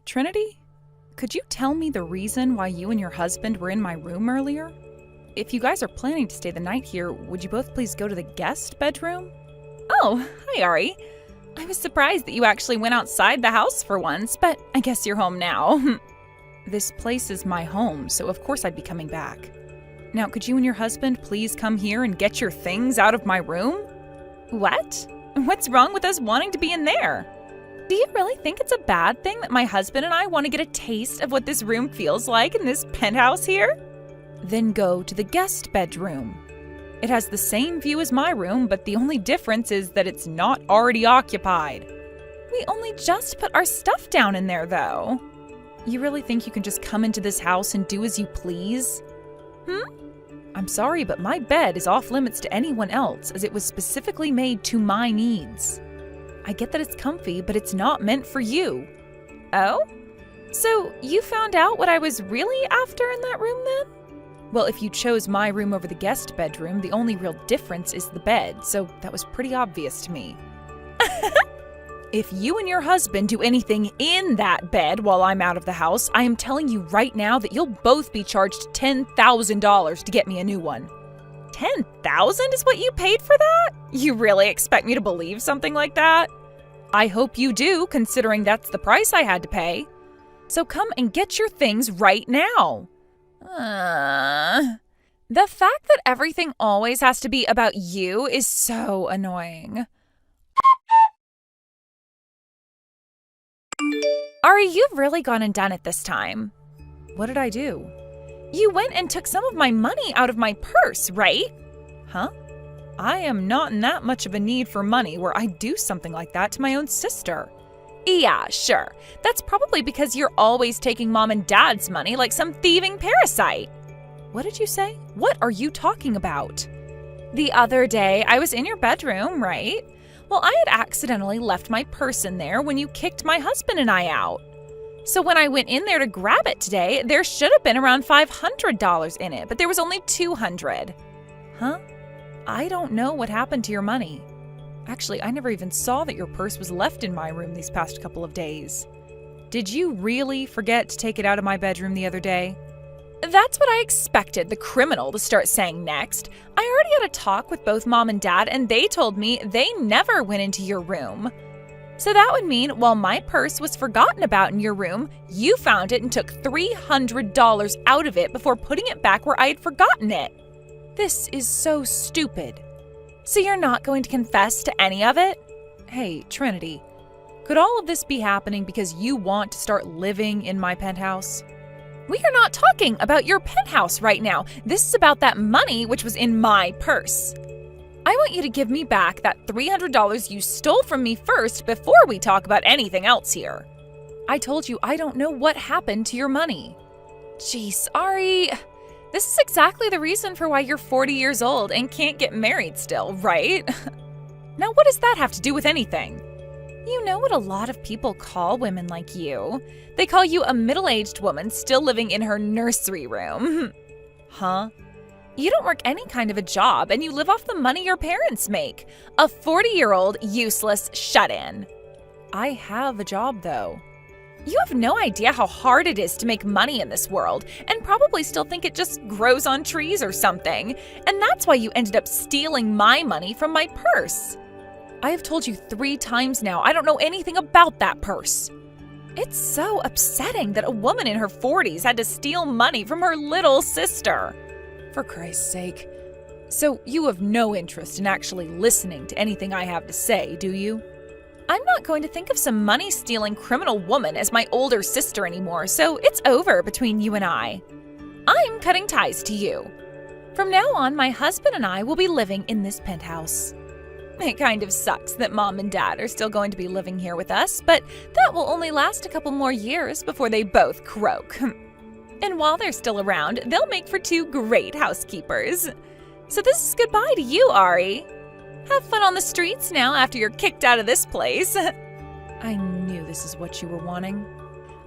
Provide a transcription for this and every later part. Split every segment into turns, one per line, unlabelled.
Trinity? Could you tell me the reason why you and your husband were in my room earlier? If you guys are planning to stay the night here, would you both please go to the guest bedroom? Oh, hi, Ari. I was surprised that you actually went outside the house for once, but I guess you're home now. This place is my home, so of course I'd be coming back. Now, could you and your husband please come here and get your things out of my room? What? What's wrong with us wanting to be in there? Do you really think it's a bad thing that my husband and I want to get a taste of what this room feels like in this penthouse here? Then go to the guest bedroom. It has the same view as my room, but the only difference is that it's not already occupied. We only just put our stuff down in there, though. You really think you can just come into this house and do as you please? I'm sorry, but my bed is off limits to anyone else, as it was specifically made to my needs. I get that it's comfy, but it's not meant for you. Oh? So you found out what I was really after in that room then? Well, if you chose my room over the guest bedroom, the only real difference is the bed, so that was pretty obvious to me. If you and your husband do anything in that bed while I'm out of the house, I am telling you right now that you'll both be charged $10,000 to get me a new one. $10,000 is what you paid for that? You really expect me to believe something like that? I hope you do, considering that's the price I had to pay. So come and get your things right now. The fact that everything always has to be about you is so annoying. Ari, you've really gone and done it this time. What did I do? You went and took some of my money out of my purse, right? Huh? I am not in that much of a need for money where I do something like that to my own sister. Yeah, sure. That's probably because you're always taking mom and dad's money like some thieving parasite. What did you say? What are you talking about? The other day, I was in your bedroom, right? Well, I had accidentally left my purse in there when you kicked my husband and I out. So when I went in there to grab it today, there should have been around $500 in it, but there was only $200. Huh? I don't know what happened to your money. Actually, I never even saw that your purse was left in my room these past couple of days. Did you really forget to take it out of my bedroom the other day? That's what I expected the criminal to start saying next. I already had a talk with both mom and dad, and they told me they never went into your room. So that would mean while my purse was forgotten about in your room, you found it and took $300 out of it before putting it back where I had forgotten it. This is so stupid. So you're not going to confess to any of it? Hey, Trinity, could all of this be happening because you want to start living in my penthouse? We are not talking about your penthouse right now. This is about that money which was in my purse. I want you to give me back that $300 you stole from me first before we talk about anything else here. I told you I don't know what happened to your money. Jeez, Ari, this is exactly the reason for why you're 40 years old and can't get married still, right? Now, what does that have to do with anything? You know what a lot of people call women like you. They call you a middle-aged woman still living in her nursery room. Huh? You don't work any kind of a job and you live off the money your parents make. A 40-year-old useless shut-in. I have a job, though. You have no idea how hard it is to make money in this world and probably still think it just grows on trees or something. And that's why you ended up stealing my money from my purse. I have told you 3 times now, I don't know anything about that purse. It's so upsetting that a woman in her 40s had to steal money from her little sister. For Christ's sake. So you have no interest in actually listening to anything I have to say, do you? I'm not going to think of some money-stealing criminal woman as my older sister anymore, so it's over between you and I. I'm cutting ties to you. From now on, my husband and I will be living in this penthouse. It kind of sucks that mom and dad are still going to be living here with us, but that will only last a couple more years before they both croak. And while they're still around, they'll make for 2 great housekeepers. So this is goodbye to you, Ari. Have fun on the streets now after you're kicked out of this place. I knew this is what you were wanting.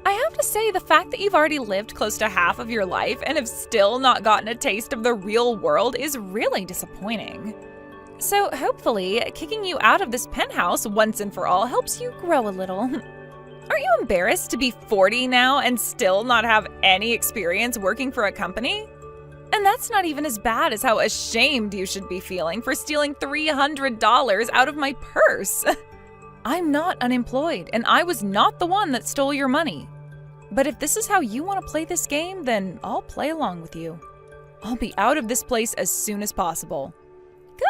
I have to say, the fact that you've already lived close to half of your life and have still not gotten a taste of the real world is really disappointing. So hopefully, kicking you out of this penthouse once and for all helps you grow a little. Aren't you embarrassed to be 40 now and still not have any experience working for a company? And that's not even as bad as how ashamed you should be feeling for stealing $300 out of my purse. I'm not unemployed, and I was not the one that stole your money. But if this is how you want to play this game, then I'll play along with you. I'll be out of this place as soon as possible.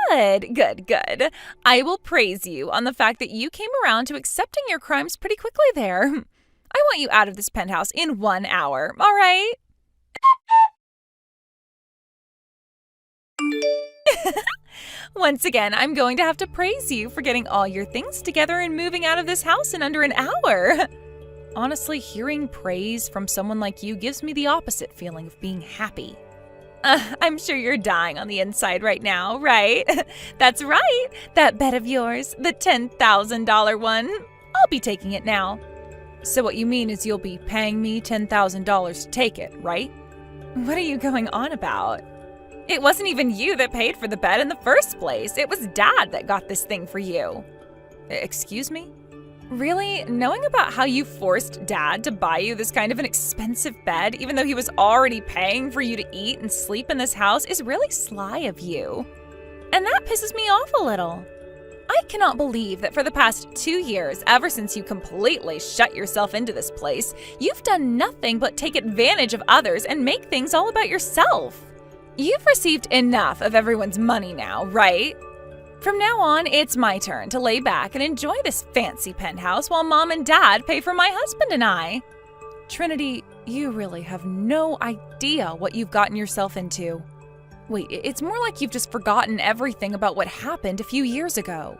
Good. I will praise you on the fact that you came around to accepting your crimes pretty quickly there. I want you out of this penthouse in 1 hour, all right? Once again, I'm going to have to praise you for getting all your things together and moving out of this house in under an hour. Honestly, hearing praise from someone like you gives me the opposite feeling of being happy. I'm sure you're dying on the inside right now, right? That's right. That bet of yours, the $10,000 one. I'll be taking it now. So what you mean is you'll be paying me $10,000 to take it, right? What are you going on about? It wasn't even you that paid for the bet in the first place. It was Dad that got this thing for you. Excuse me? Really? Knowing about how you forced Dad to buy you this kind of an expensive bed, even though he was already paying for you to eat and sleep in this house, is really sly of you. And that pisses me off a little. I cannot believe that for the past 2 years, ever since you completely shut yourself into this place, you've done nothing but take advantage of others and make things all about yourself. You've received enough of everyone's money now, right? From now on, it's my turn to lay back and enjoy this fancy penthouse while Mom and Dad pay for my husband and I. Trinity, you really have no idea what you've gotten yourself into. Wait, it's more like you've just forgotten everything about what happened a few years ago.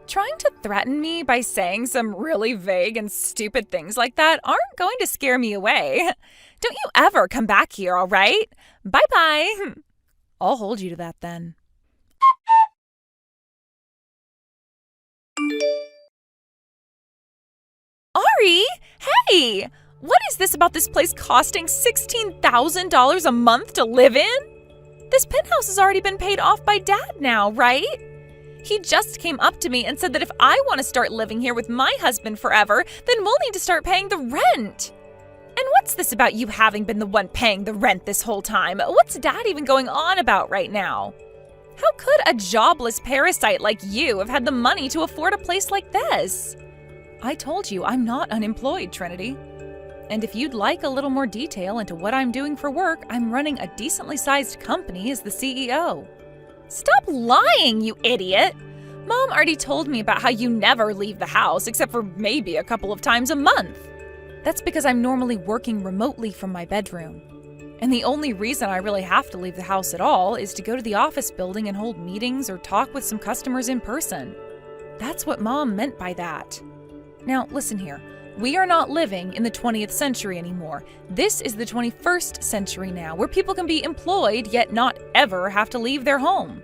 Trying to threaten me by saying some really vague and stupid things like that aren't going to scare me away. Don't you ever come back here, all right? Bye-bye. I'll hold you to that then. Ari! Hey! What is this about this place costing $16,000 a month to live in? This penthouse has already been paid off by Dad now, right? He just came up to me and said that if I want to start living here with my husband forever, then we'll need to start paying the rent. And what's this about you having been the one paying the rent this whole time? What's Dad even going on about right now? How could a jobless parasite like you have had the money to afford a place like this? I told you I'm not unemployed, Trinity. And if you'd like a little more detail into what I'm doing for work, I'm running a decently sized company as the CEO. Stop lying, you idiot! Mom already told me about how you never leave the house except for maybe a couple of times a month. That's because I'm normally working remotely from my bedroom. And the only reason I really have to leave the house at all is to go to the office building and hold meetings or talk with some customers in person. That's what Mom meant by that. Now, listen here. We are not living in the 20th century anymore. This is the 21st century now, where people can be employed yet not ever have to leave their home.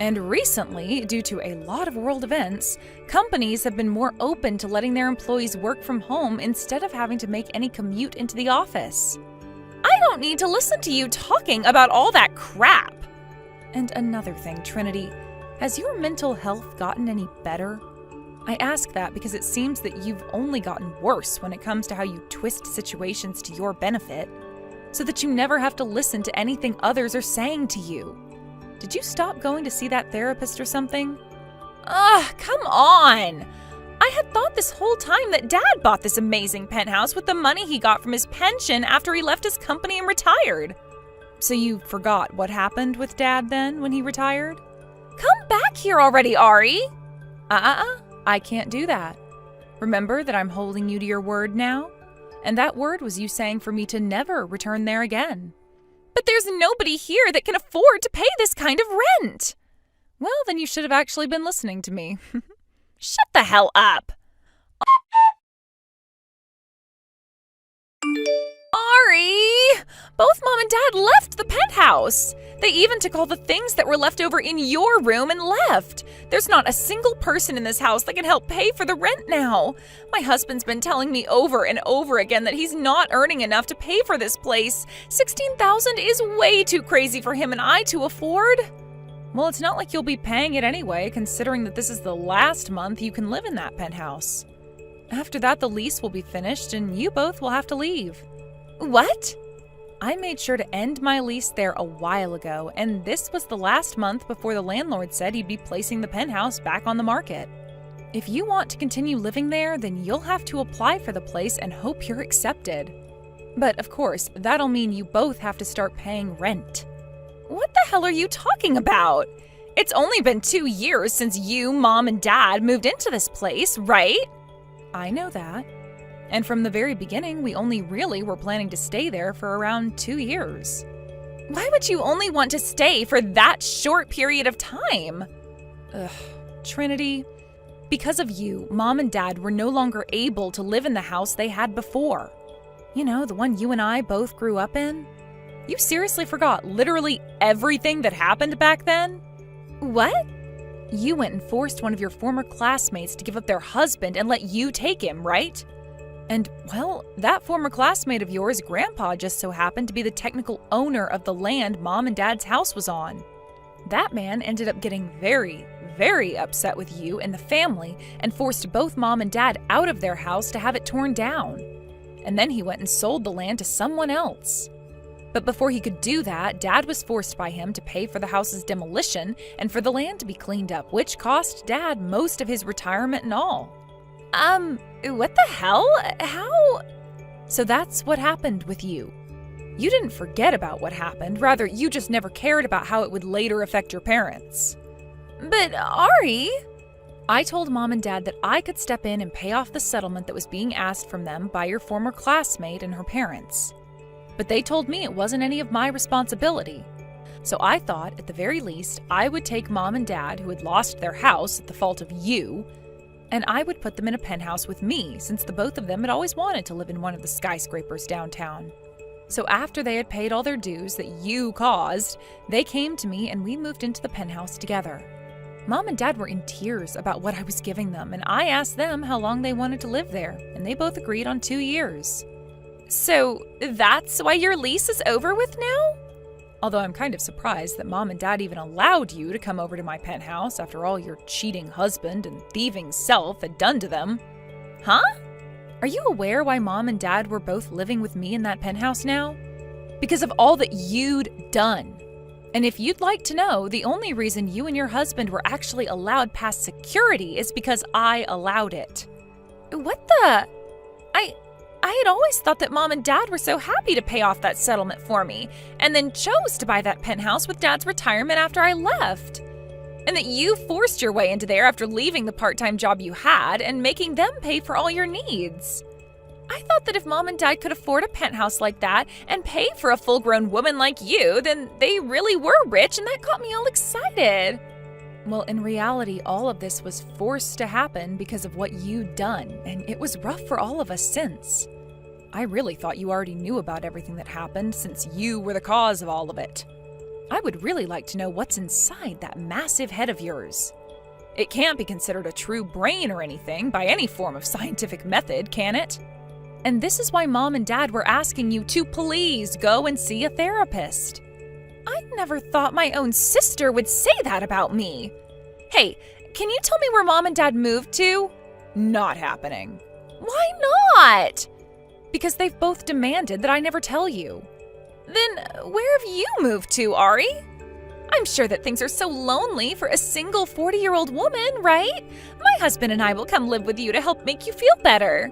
And recently, due to a lot of world events, companies have been more open to letting their employees work from home instead of having to make any commute into the office. I don't need to listen to you talking about all that crap. And another thing, Trinity, has your mental health gotten any better? I ask that because it seems that you've only gotten worse when it comes to how you twist situations to your benefit, so that you never have to listen to anything others are saying to you. Did you stop going to see that therapist or something? Come on! I had thought this whole time that Dad bought this amazing penthouse with the money he got from his pension after he left his company and retired. So you forgot what happened with Dad then when he retired? Come back here already, Ari! I can't do that. Remember that I'm holding you to your word now? And that word was you saying for me to never return there again. But there's nobody here that can afford to pay this kind of rent. Well, then you should have actually been listening to me. Shut the hell up. Ari! Both Mom and Dad left the penthouse. They even took all the things that were left over in your room and left. There's not a single person in this house that can help pay for the rent now. My husband's been telling me over and over again that he's not earning enough to pay for this place. $16,000 is way too crazy for him and I to afford. Well, it's not like you'll be paying it anyway, considering that this is the last month you can live in that penthouse. After that, the lease will be finished and you both will have to leave. What? I made sure to end my lease there a while ago, and this was the last month before the landlord said he'd be placing the penthouse back on the market. If you want to continue living there, then you'll have to apply for the place and hope you're accepted. But of course, that'll mean you both have to start paying rent. What the hell are you talking about? It's only been 2 years since you, Mom, and Dad moved into this place, right? I know that. And from the very beginning, we only really were planning to stay there for around 2 years. Why would you only want to stay for that short period of time? Trinity, because of you, Mom and Dad were no longer able to live in the house they had before. You know, the one you and I both grew up in? You seriously forgot literally everything that happened back then? What? You went and forced one of your former classmates to give up their husband and let you take him, right? And, well, that former classmate of yours, Grandpa, just so happened to be the technical owner of the land Mom and Dad's house was on. That man ended up getting very, very upset with you and the family and forced both Mom and Dad out of their house to have it torn down. And then he went and sold the land to someone else. But before he could do that, Dad was forced by him to pay for the house's demolition and for the land to be cleaned up, which cost Dad most of his retirement and all. What the hell? How? So that's what happened with you. You didn't forget about what happened, rather you just never cared about how it would later affect your parents. But Ari... I told Mom and Dad that I could step in and pay off the settlement that was being asked from them by your former classmate and her parents. But they told me it wasn't any of my responsibility. So I thought, at the very least, I would take Mom and Dad, who had lost their house at the fault of you, and I would put them in a penthouse with me, since the both of them had always wanted to live in one of the skyscrapers downtown. So after they had paid all their dues that you caused, they came to me and we moved into the penthouse together. Mom and Dad were in tears about what I was giving them, and I asked them how long they wanted to live there, and they both agreed on 2 years. So that's why your lease is over with now? Although I'm kind of surprised that Mom and Dad even allowed you to come over to my penthouse after all your cheating husband and thieving self had done to them. Huh? Are you aware why Mom and Dad were both living with me in that penthouse now? Because of all that you'd done. And if you'd like to know, the only reason you and your husband were actually allowed past security is because I allowed it. What the? I had always thought that Mom and Dad were so happy to pay off that settlement for me, and then chose to buy that penthouse with Dad's retirement after I left. And that you forced your way into there after leaving the part-time job you had and making them pay for all your needs. I thought that if Mom and Dad could afford a penthouse like that and pay for a full-grown woman like you, then they really were rich, and that got me all excited. Well, in reality, all of this was forced to happen because of what you'd done, and it was rough for all of us since. I really thought you already knew about everything that happened since you were the cause of all of it. I would really like to know what's inside that massive head of yours. It can't be considered a true brain or anything by any form of scientific method, can it? And this is why Mom and Dad were asking you to please go and see a therapist. I never thought my own sister would say that about me. Hey, can you tell me where Mom and Dad moved to? Not happening. Why not? Because they've both demanded that I never tell you. Then where have you moved to, Ari? I'm sure that things are so lonely for a single 40-year-old woman, right? My husband and I will come live with you to help make you feel better.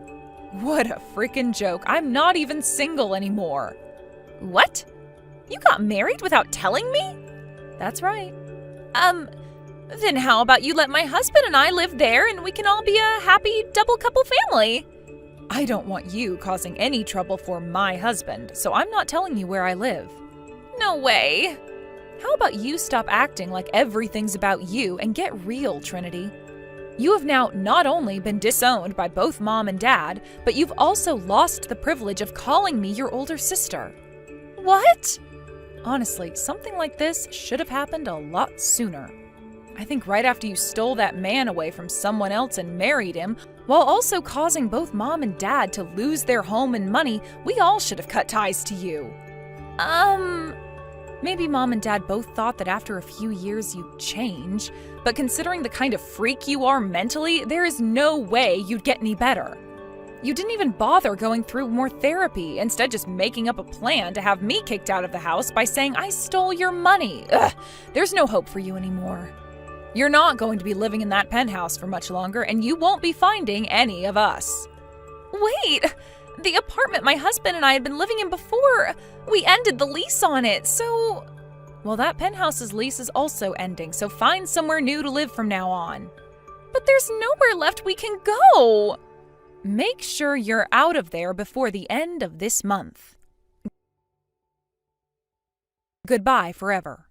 What a freaking joke. I'm not even single anymore. What? You got married without telling me? That's right. Then how about you let my husband and I live there and we can all be a happy double couple family? I don't want you causing any trouble for my husband, so I'm not telling you where I live. No way. How about you stop acting like everything's about you and get real, Trinity? You have now not only been disowned by both Mom and Dad, but you've also lost the privilege of calling me your older sister. What? Honestly, something like this should have happened a lot sooner. I think right after you stole that man away from someone else and married him, while also causing both Mom and Dad to lose their home and money, we all should have cut ties to you. Maybe Mom and Dad both thought that after a few years you'd change, but considering the kind of freak you are mentally, there is no way you'd get any better. You didn't even bother going through more therapy, instead just making up a plan to have me kicked out of the house by saying I stole your money. Ugh, there's no hope for you anymore. You're not going to be living in that penthouse for much longer, and you won't be finding any of us. Wait, the apartment my husband and I had been living in before, we ended the lease on it, so... Well, that penthouse's lease is also ending, so find somewhere new to live from now on. But there's nowhere left we can go. Make sure you're out of there before the end of this month. Goodbye forever.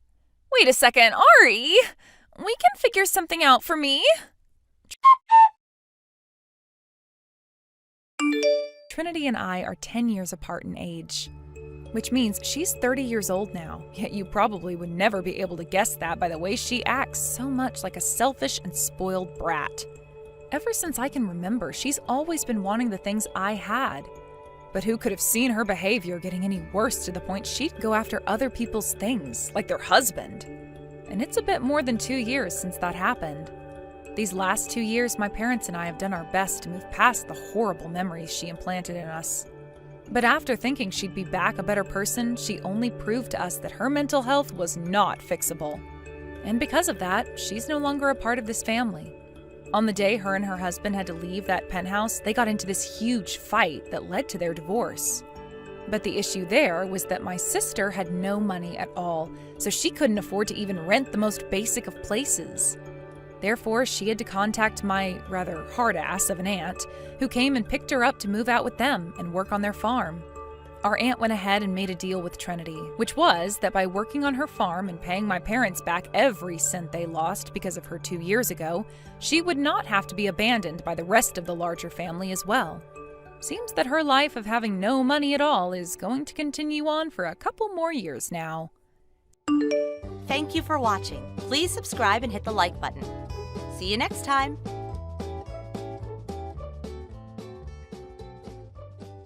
Wait a second, Ari! We can figure something out for me. Trinity and I are 10 years apart in age, which means she's 30 years old now, yet you probably would never be able to guess that by the way she acts so much like a selfish and spoiled brat. Ever since I can remember, she's always been wanting the things I had. But who could have seen her behavior getting any worse to the point she'd go after other people's things, like their husband? And it's a bit more than 2 years since that happened. These last 2 years, my parents and I have done our best to move past the horrible memories she implanted in us. But after thinking she'd be back a better person, she only proved to us that her mental health was not fixable. And because of that, she's no longer a part of this family. On the day her and her husband had to leave that penthouse, they got into this huge fight that led to their divorce. But the issue there was that my sister had no money at all, so she couldn't afford to even rent the most basic of places. Therefore, she had to contact my rather hard ass of an aunt, who came and picked her up to move out with them and work on their farm. Our aunt went ahead and made a deal with Trinity, which was that by working on her farm and paying my parents back every cent they lost because of her 2 years ago, she would not have to be abandoned by the rest of the larger family as well. Seems that her life of having no money at all is going to continue on for a couple more years now.
Thank you for watching. Please subscribe and hit the like button. See you next time.